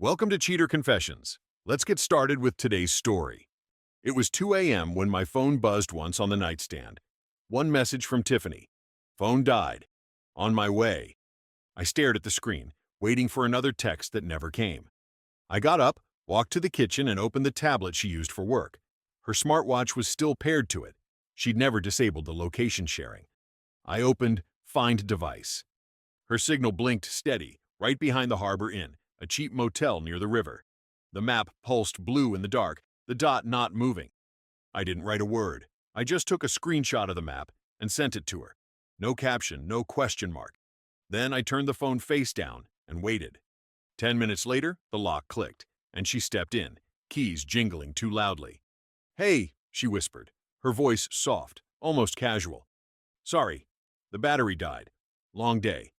Welcome to Cheater Confessions. Let's get started with today's story. It was 2 a.m. when my phone buzzed once on the nightstand. One message from Tiffany. Phone died. On my way. I stared at the screen, waiting for another text that never came. I got up, walked to the kitchen, and opened the tablet she used for work. Her smartwatch was still paired to it. She'd never disabled the location sharing. I opened Find Device. Her signal blinked steady, right behind the Harbor Inn, a cheap motel near the river. The map pulsed blue in the dark, the dot not moving. I didn't write a word. I just took a screenshot of the map and sent it to her. No caption, no question mark. Then I turned the phone face down and waited. 10 minutes later, the lock clicked, and she stepped in, keys jingling too loudly. "Hey," she whispered, her voice soft, almost casual. "Sorry, the battery died. Long day."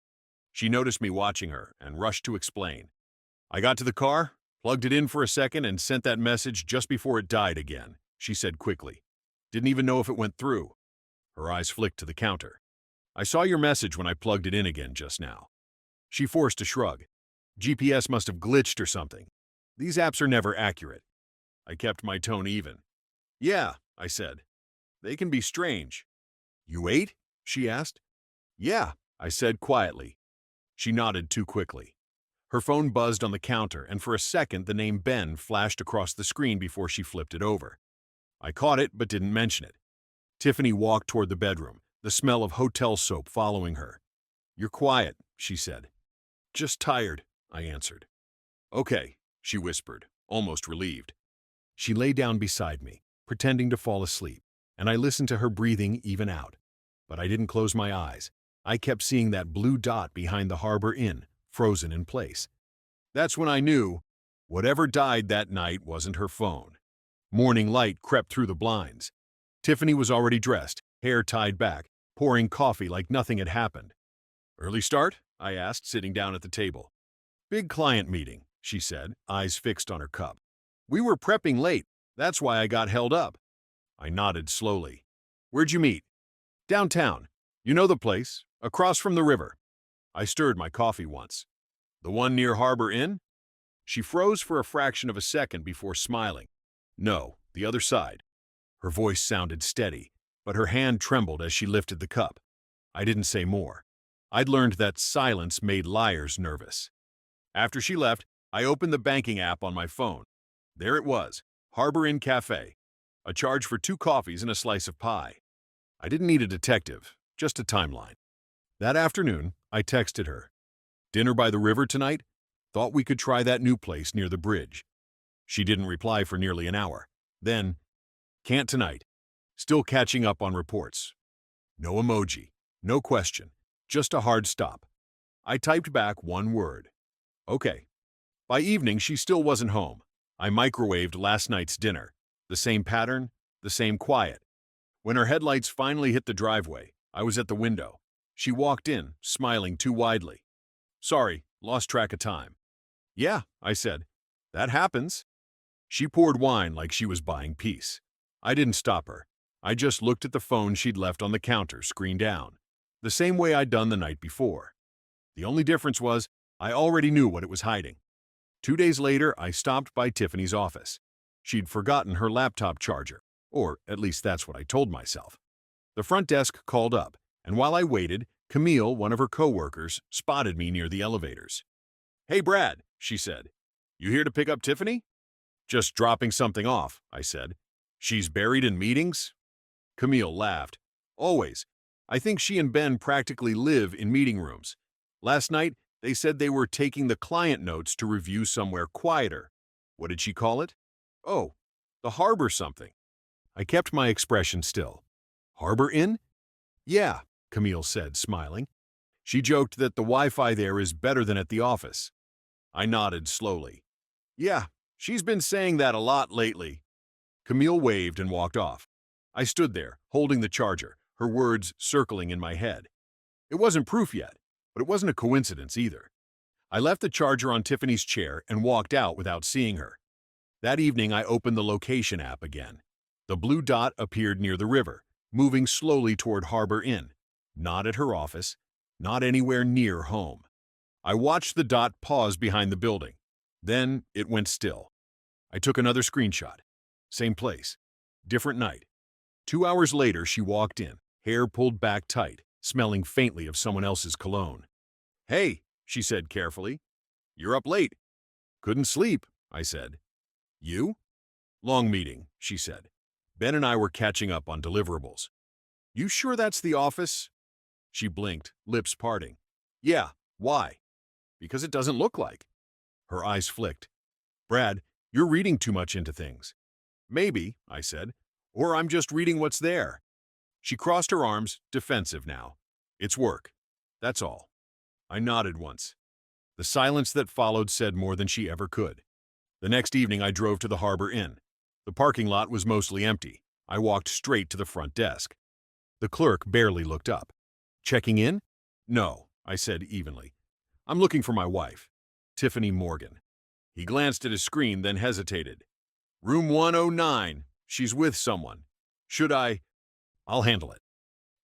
She noticed me watching her and rushed to explain. "I got to the car, plugged it in for a second, and sent that message just before it died again," she said quickly. "Didn't even know if it went through." Her eyes flicked to the counter. "I saw your message when I plugged it in again just now." She forced a shrug. "GPS must have glitched or something. These apps are never accurate." I kept my tone even. "Yeah," I said. "They can be strange." "You ate?" she asked. "Yeah," I said quietly. She nodded too quickly. Her phone buzzed on the counter, and for a second the name Ben flashed across the screen before she flipped it over. I caught it but didn't mention it. Tiffany walked toward the bedroom, the smell of hotel soap following her. "You're quiet," she said. "Just tired," I answered. "Okay," she whispered, almost relieved. She lay down beside me, pretending to fall asleep, and I listened to her breathing even out. But I didn't close my eyes. I kept seeing that blue dot behind the Harbor Inn, frozen in place. That's when I knew whatever died that night wasn't her phone. Morning light crept through the blinds. Tiffany was already dressed, hair tied back, pouring coffee like nothing had happened. "Early start?" I asked, sitting down at the table. "Big client meeting," she said, eyes fixed on her cup. "We were prepping late. That's why I got held up." I nodded slowly. "Where'd you meet?" "Downtown. You know the place, across from the river." I stirred my coffee once. "The one near Harbor Inn?" She froze for a fraction of a second before smiling. "No, the other side." Her voice sounded steady, but her hand trembled as she lifted the cup. I didn't say more. I'd learned that silence made liars nervous. After she left, I opened the banking app on my phone. There it was, Harbor Inn Cafe. A charge for 2 coffees and a slice of pie. I didn't need a detective, just a timeline. That afternoon, I texted her. "Dinner by the river tonight? Thought we could try that new place near the bridge." She didn't reply for nearly an hour. Then, "Can't tonight. Still catching up on reports." No emoji, no question, just a hard stop. I typed back one word. "Okay." By evening, she still wasn't home. I microwaved last night's dinner. The same pattern, the same quiet. When her headlights finally hit the driveway, I was at the window. She walked in, smiling too widely. "Sorry, lost track of time." "Yeah," I said. "That happens." She poured wine like she was buying peace. I didn't stop her. I just looked at the phone she'd left on the counter, screen down. The same way I'd done the night before. The only difference was I already knew what it was hiding. 2 days later, I stopped by Tiffany's office. She'd forgotten her laptop charger, or at least that's what I told myself. The front desk called up, and while I waited, Camille, one of her coworkers, spotted me near the elevators. "Hey, Brad," she said. "You here to pick up Tiffany?" "Just dropping something off," I said. "She's buried in meetings?" Camille laughed. "Always. I think she and Ben practically live in meeting rooms. Last night, they said they were taking the client notes to review somewhere quieter. What did she call it? Oh, the Harbor something." I kept my expression still. "Harbor Inn?" "Yeah," Camille said, smiling. She joked that the Wi-Fi there is better than at the office. I nodded slowly. "Yeah, she's been saying that a lot lately." Camille waved and walked off. I stood there, holding the charger, her words circling in my head. It wasn't proof yet, but it wasn't a coincidence either. I left the charger on Tiffany's chair and walked out without seeing her. That evening, I opened the location app again. The blue dot appeared near the river, moving slowly toward Harbor Inn. Not at her office, not anywhere near home. I watched the dot pause behind the building. Then it went still. I took another screenshot. Same place. Different night. 2 hours later, she walked in, hair pulled back tight, smelling faintly of someone else's cologne. "Hey," she said carefully. "You're up late." "Couldn't sleep," I said. "You?" "Long meeting," she said. "Ben and I were catching up on deliverables." "You sure that's the office?" She blinked, lips parting. "Yeah, why?" "Because it doesn't look like." Her eyes flicked. "Brad, you're reading too much into things." "Maybe," I said. "Or I'm just reading what's there." She crossed her arms, defensive now. "It's work. That's all." I nodded once. The silence that followed said more than she ever could. The next evening I drove to the Harbor Inn. The parking lot was mostly empty. I walked straight to the front desk. The clerk barely looked up. "Checking in?" "No," I said evenly. "I'm looking for my wife, Tiffany Morgan." He glanced at his screen, then hesitated. "Room 109. She's with someone. Should I—" "I'll handle it."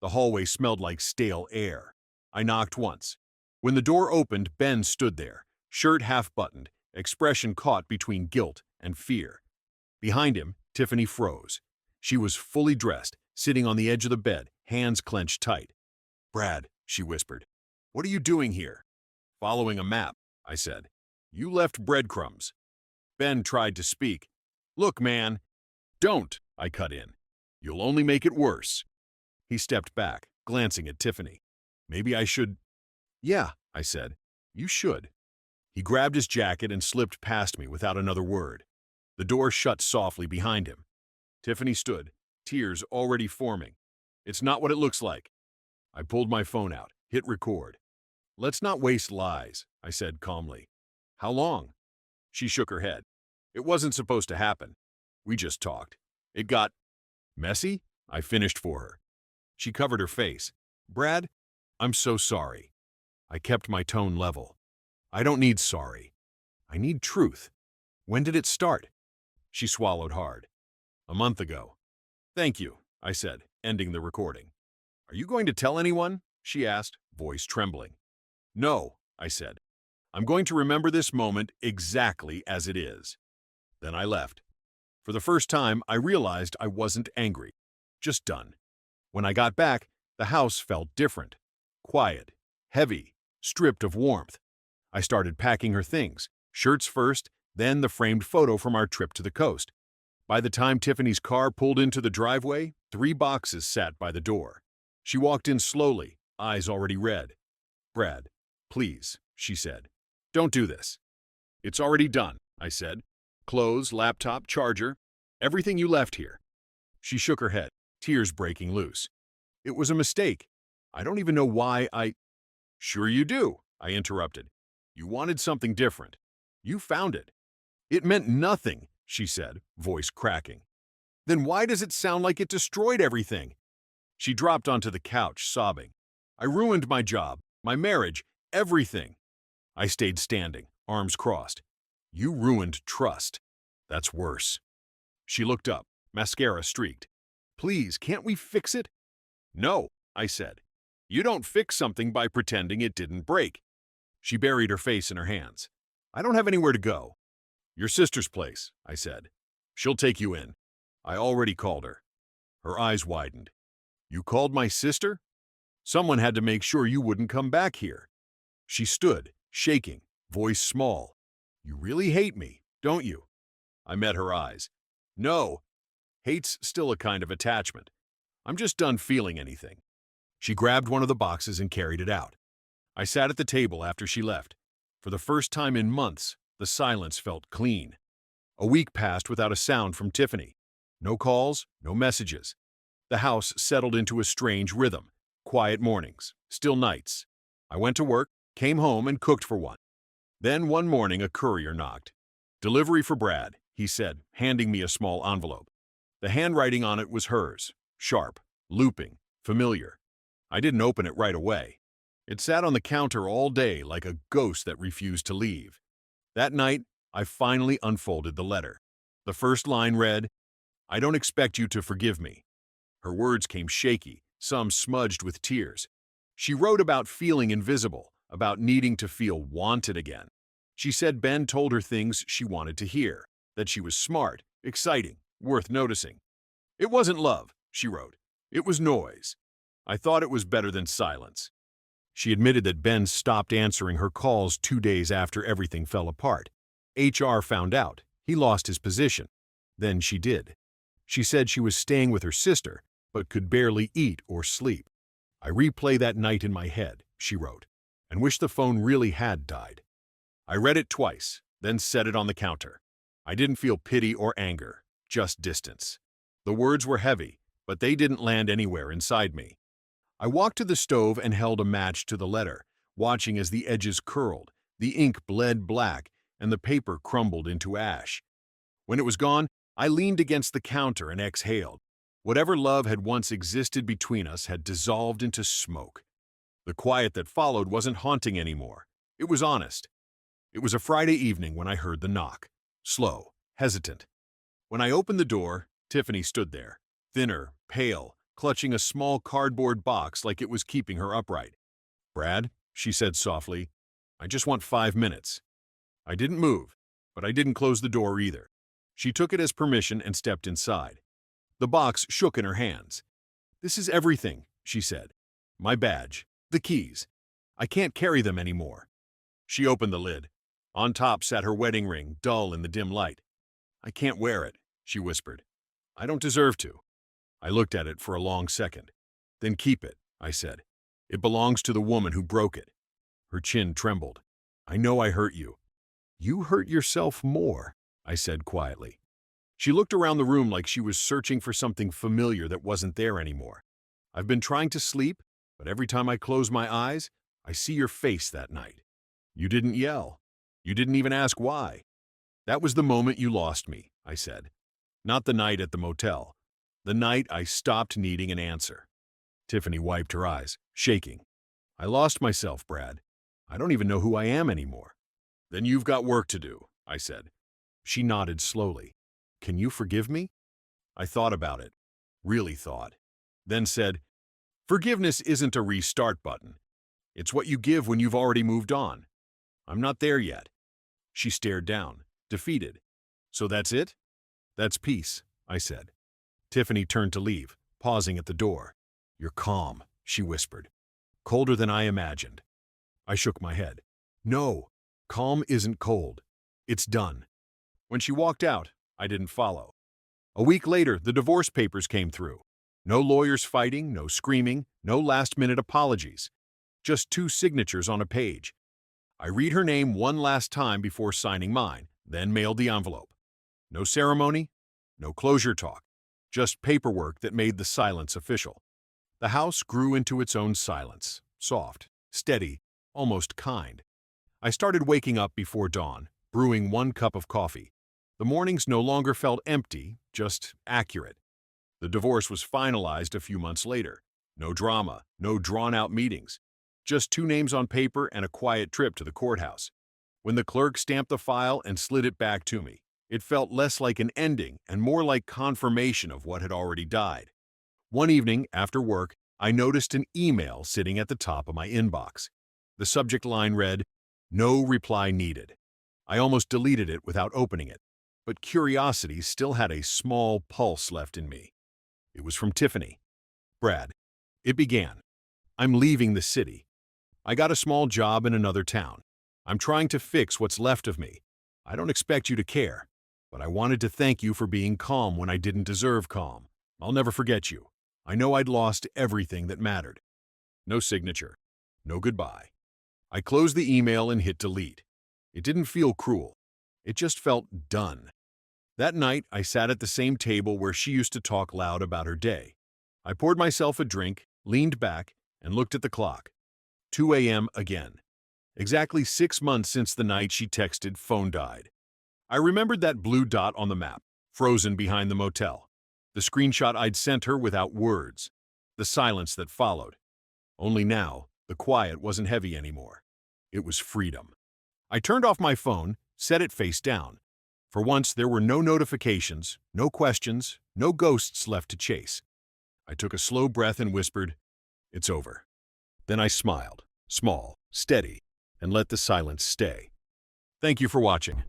The hallway smelled like stale air. I knocked once. When the door opened, Ben stood there, shirt half-buttoned, expression caught between guilt and fear. Behind him, Tiffany froze. She was fully dressed, sitting on the edge of the bed, hands clenched tight. "Brad," she whispered, "what are you doing here?" "Following a map," I said. "You left breadcrumbs." Ben tried to speak. "Look, man." "Don't," I cut in. "You'll only make it worse." He stepped back, glancing at Tiffany. "Maybe I should—" "Yeah," I said. "You should." He grabbed his jacket and slipped past me without another word. The door shut softly behind him. Tiffany stood, tears already forming. "It's not what it looks like." I pulled my phone out, hit record. "Let's not waste lies," I said calmly. "How long?" She shook her head. "It wasn't supposed to happen. We just talked. It got messy," I finished for her. She covered her face. "Brad, I'm so sorry." I kept my tone level. "I don't need sorry. I need truth. When did it start?" She swallowed hard. "A month ago." "Thank you," I said, ending the recording. "Are you going to tell anyone?" she asked, voice trembling. "No," I said. "I'm going to remember this moment exactly as it is." Then I left. For the first time, I realized I wasn't angry, just done. When I got back, the house felt different. Quiet, heavy, stripped of warmth. I started packing her things, shirts first, then the framed photo from our trip to the coast. By the time Tiffany's car pulled into the driveway, 3 boxes sat by the door. She walked in slowly, eyes already red. "Brad, please," she said. "Don't do this." "It's already done," I said. "Clothes, laptop, charger, everything you left here." She shook her head, tears breaking loose. "It was a mistake. I don't even know why I—" "Sure you do," I interrupted. "You wanted something different. You found it." "It meant nothing," she said, voice cracking. "Then why does it sound like it destroyed everything?" She dropped onto the couch, sobbing. "I ruined my job, my marriage, everything." I stayed standing, arms crossed. "You ruined trust. That's worse." She looked up, mascara streaked. "Please, can't we fix it?" "No," I said. "You don't fix something by pretending it didn't break." She buried her face in her hands. "I don't have anywhere to go." "Your sister's place," I said. "She'll take you in. I already called her." Her eyes widened. "You called my sister?" "Someone had to make sure you wouldn't come back here." She stood, shaking, voice small. "You really hate me, don't you?" I met her eyes. "No. Hate's still a kind of attachment. I'm just done feeling anything." She grabbed one of the boxes and carried it out. I sat at the table after she left. For the first time in months, the silence felt clean. A week passed without a sound from Tiffany. No calls, no messages. The house settled into a strange rhythm. Quiet mornings, still nights. I went to work, came home, and cooked for one. Then one morning a courier knocked. "Delivery for Brad," he said, handing me a small envelope. The handwriting on it was hers, sharp, looping, familiar. I didn't open it right away. It sat on the counter all day like a ghost that refused to leave. That night, I finally unfolded the letter. The first line read, "I don't expect you to forgive me." Her words came shaky, some smudged with tears. She wrote about feeling invisible, about needing to feel wanted again. She said Ben told her things she wanted to hear, that she was smart, exciting, worth noticing. It wasn't love, she wrote. It was noise. I thought it was better than silence. She admitted that Ben stopped answering her calls 2 days after everything fell apart. HR found out. He lost his position. Then she did. She said she was staying with her sister, but could barely eat or sleep. I replay that night in my head, she wrote, and wish the phone really had died. I read it twice, then set it on the counter. I didn't feel pity or anger, just distance. The words were heavy, but they didn't land anywhere inside me. I walked to the stove and held a match to the letter, watching as the edges curled, the ink bled black, and the paper crumbled into ash. When it was gone, I leaned against the counter and exhaled. Whatever love had once existed between us had dissolved into smoke. The quiet that followed wasn't haunting anymore. It was honest. It was a Friday evening when I heard the knock. Slow, hesitant. When I opened the door, Tiffany stood there, thinner, pale, clutching a small cardboard box like it was keeping her upright. "Brad," she said softly, "I just want 5 minutes." I didn't move, but I didn't close the door either. She took it as permission and stepped inside. The box shook in her hands. "This is everything," she said. "My badge, the keys. I can't carry them anymore." She opened the lid. On top sat her wedding ring, dull in the dim light. "I can't wear it," she whispered. "I don't deserve to." I looked at it for a long second. "Then keep it," I said. "It belongs to the woman who broke it." Her chin trembled. "I know I hurt you." "You hurt yourself more," I said quietly. She looked around the room like she was searching for something familiar that wasn't there anymore. "I've been trying to sleep, but every time I close my eyes, I see your face that night. You didn't yell. You didn't even ask why. That was the moment you lost me," I said. "Not the night at the motel. The night I stopped needing an answer." Tiffany wiped her eyes, shaking. "I lost myself, Brad. I don't even know who I am anymore." "Then you've got work to do," I said. She nodded slowly. "Can you forgive me?" I thought about it, really thought, then said, "Forgiveness isn't a restart button. It's what you give when you've already moved on. I'm not there yet." She stared down, defeated. "So that's it?" "That's peace," I said. Tiffany turned to leave, pausing at the door. "You're calm," she whispered. "Colder than I imagined." I shook my head. "No, calm isn't cold. It's done." When she walked out, I didn't follow. A week later, the divorce papers came through. No lawyers fighting, no screaming, no last-minute apologies. Just 2 signatures on a page. I read her name one last time before signing mine, then mailed the envelope. No ceremony, no closure talk, just paperwork that made the silence official. The house grew into its own silence, soft, steady, almost kind. I started waking up before dawn, brewing 1 cup of coffee. The mornings no longer felt empty, just accurate. The divorce was finalized a few months later. No drama, no drawn-out meetings. Just 2 names on paper and a quiet trip to the courthouse. When the clerk stamped the file and slid it back to me, it felt less like an ending and more like confirmation of what had already died. One evening, after work, I noticed an email sitting at the top of my inbox. The subject line read, "No reply needed." I almost deleted it without opening it, but curiosity still had a small pulse left in me. It was from Tiffany. "Brad," it began, "I'm leaving the city. I got a small job in another town. I'm trying to fix what's left of me. I don't expect you to care, but I wanted to thank you for being calm when I didn't deserve calm. I'll never forget you. I know I'd lost everything that mattered." No signature. No goodbye. I closed the email and hit delete. It didn't feel cruel. It just felt done. That night, I sat at the same table where she used to talk loud about her day. I poured myself a drink, leaned back, and looked at the clock. 2 a.m. again. Exactly 6 months since the night she texted, "Phone died." I remembered that blue dot on the map, frozen behind the motel. The screenshot I'd sent her without words. The silence that followed. Only now, the quiet wasn't heavy anymore. It was freedom. I turned off my phone, set it face down. For once, there were no notifications, no questions, no ghosts left to chase. I took a slow breath and whispered, "It's over." Then I smiled, small, steady, and let the silence stay. Thank you for watching.